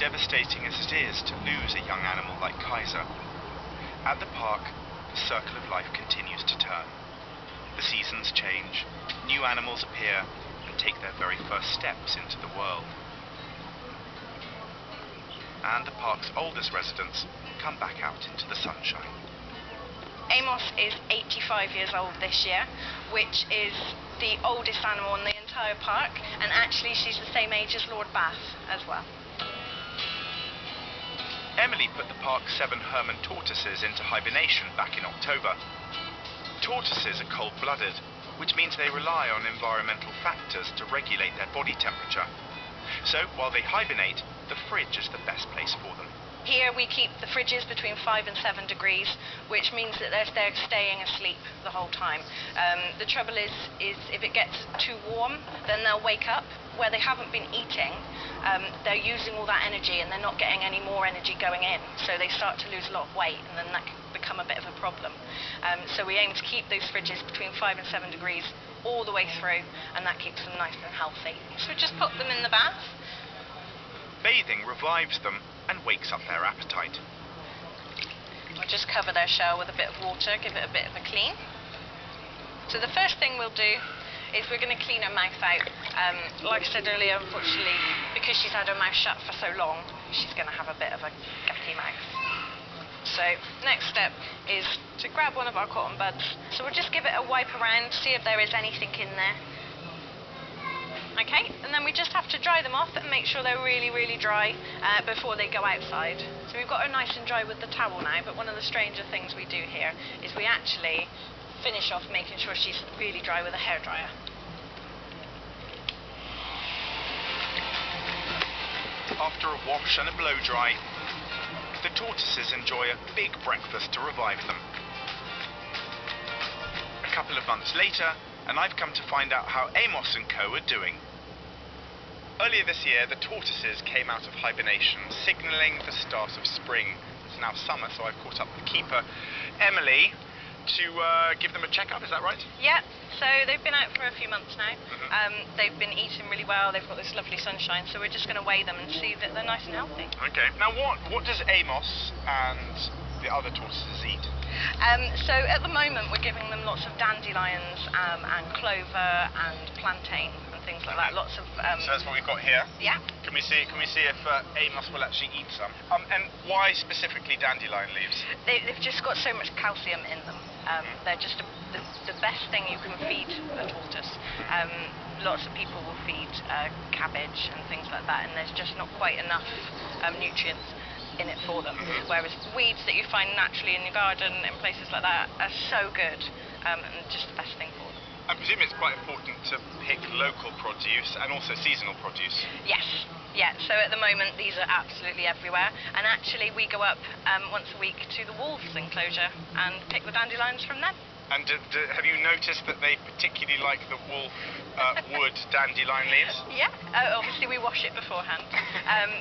devastating as it is to lose a young animal like Kaiser, at the park, the circle of life continues to turn. The seasons change, new animals appear and take their very first steps into the world. And the park's oldest residents come back out into the sunshine. Amos is 85 years old this year, which is the oldest animal in the entire park, and actually she's the same age as Lord Bath as well. Emily put the park's 7 Herman tortoises into hibernation back in October. Tortoises are cold-blooded, which means they rely on environmental factors to regulate their body temperature. So, while they hibernate, the fridge is the best place for them. Here we keep the fridges between 5 and 7 degrees, which means that they're staying asleep the whole time. The trouble is if it gets too warm, then they'll wake up. Where they haven't been eating, they're using all that energy and they're not getting any more energy going in. So they start to lose a lot of weight, and then that can become a bit of a problem. So we aim to keep those fridges between 5 and 7 degrees all the way through, and that keeps them nice and healthy. So we just put them in the bath. Bathing revives them and wakes up their appetite. We'll just cover their shell with a bit of water, give it a bit of a clean. So the first thing we'll do is we're going to clean her mouth out. Like I said earlier, unfortunately, because she's had her mouth shut for so long, she's going to have a bit of a gucky mouth. So next step is to grab one of our cotton buds. So we'll just give it a wipe around, see if there is anything in there. Okay, and then we just have to dry them off and make sure they're really, really dry before they go outside. So we've got her nice and dry with the towel now, but one of the stranger things we do here is we actually finish off making sure she's really dry with a hairdryer. After a wash and a blow dry, the tortoises enjoy a big breakfast to revive them. A couple of months later, and I've come to find out how Amos and co are doing. Earlier this year, the tortoises came out of hibernation, signalling the start of spring. It's now summer, so I've caught up with keeper Emily to give them a checkup, is that right? Yeah, so they've been out for a few months now. They've been eating really well, they've got this lovely sunshine, so we're just going to weigh them and see that they're nice and healthy. Okay, now what does Amos and the other tortoises eat? So at the moment we're giving them lots of dandelions and clover and plantain and things like that. Lots of. So that's what we've got here. Yeah. Can we see if Amos will actually eat some? And why specifically dandelion leaves? They've just got so much calcium in them. They're just the best thing you can feed a tortoise. Lots of people will feed cabbage and things like that, and there's just not quite enough nutrients in it for them. Whereas weeds that you find naturally in your garden and places like that are so good, and just the best thing for them. I presume it's quite important to pick local produce and also seasonal produce. Yes, yeah, so at the moment these are absolutely everywhere, and actually we go up once a week to the wolves enclosure and pick the dandelions from them. And have you noticed that they particularly like the wolf wood dandelion leaves? Yeah, obviously we wash it beforehand.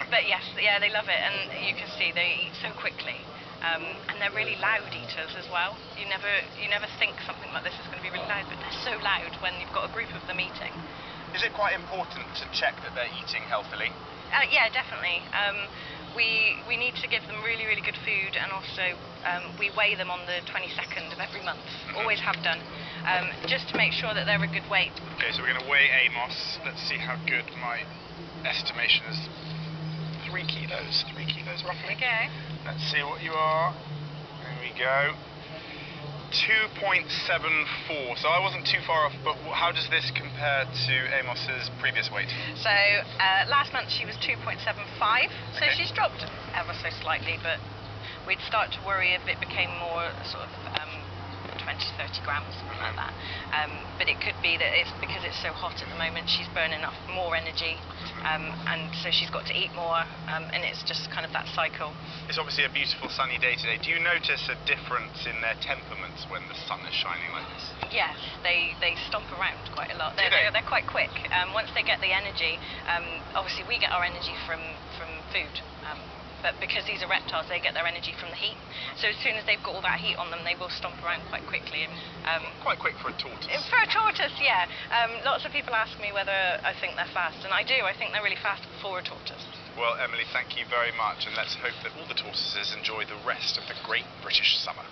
But yes, yeah, they love it, and you can see they eat so quickly. And they're really loud eaters as well. You never think something like this is going to be really loud, but they're so loud when you've got a group of them eating. Is it quite important to check that they're eating healthily? Yeah, definitely. We need to give them really, really good food, and also we weigh them on the 22nd of every month. Always have done, just to make sure that they're a good weight. Okay, so we're going to weigh Amos. Let's see how good my estimation is. 3 kilos roughly. Okay. Let's see what you are. There we go. 2.74, so I wasn't too far off, but how does this compare to Amos's previous weight? So last month she was 2.75, so she's dropped ever so slightly, but we'd start to worry if it became more sort of 20-30 grams, something like that. But it could be that it's because it's so hot at the moment, she's burning off more energy, and so she's got to eat more, and it's just kind of that cycle. It's obviously a beautiful sunny day today. Do you notice a difference in their temperaments when the sun is shining like this? Yes, they stomp around quite a lot. They're quite quick. Once they get the energy, obviously we get our energy from food. But because these are reptiles, they get their energy from the heat. So as soon as they've got all that heat on them, they will stomp around quite quickly. Quite quick for a tortoise. For a tortoise, yeah. Lots of people ask me whether I think they're fast, and I do. I think they're really fast for a tortoise. Well, Emily, thank you very much, and let's hope that all the tortoises enjoy the rest of the great British summer.